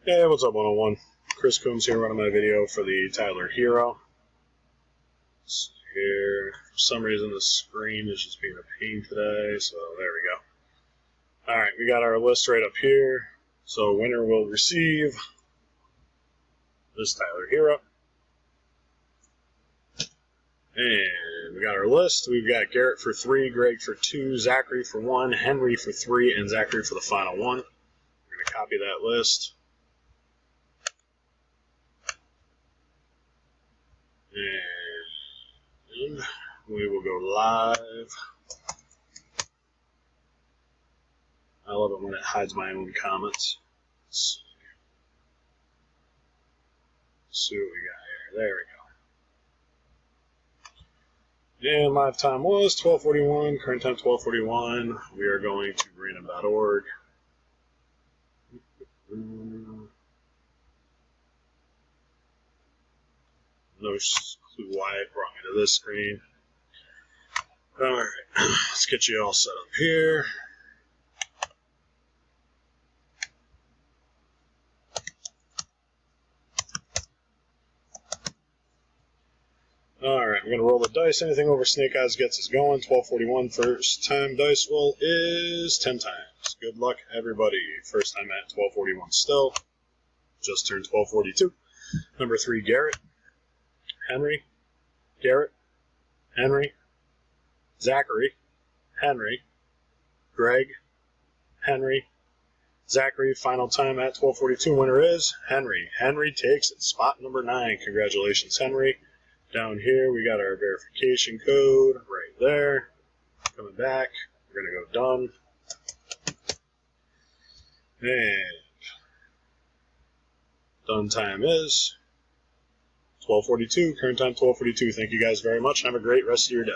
Hey, what's up, 101? Chris Coombs here running my video for the Tyler Hero. Let's see here. For some reason the screen is just being a pain today, so there we go. Alright, we got our list right up here. So winner will receive this Tyler Hero. And we got our list. We've got Garrett for 3, Greg for 2, Zachary for 1, Henry for 3, and Zachary for the final 1. We're going to copy that list. And we will go live. I love it when it hides my own comments. Let's see what we got here. There we go. And live time was 12:41. Current time 12:41. We are going to random.org. No clue why it brought me to this screen. Alright, let's get you all set up here. Alright, we're going to roll the dice. Anything over Snake Eyes gets us going. 12:41. First time dice roll is 10 times. Good luck, everybody. First time at 12:41 still. Just turned 12:42. Number 3, Garrett. Henry. Garrett. Henry. Zachary. Henry. Greg. Henry. Zachary. Final time at 12:42. Winner is Henry. Henry takes it. Spot number 9. Congratulations, Henry. Down here, we got our verification code right there. Coming back. We're going to go done. And done time is 12:42. Current time 12:42. Thank you guys very much. Have a great rest of your day.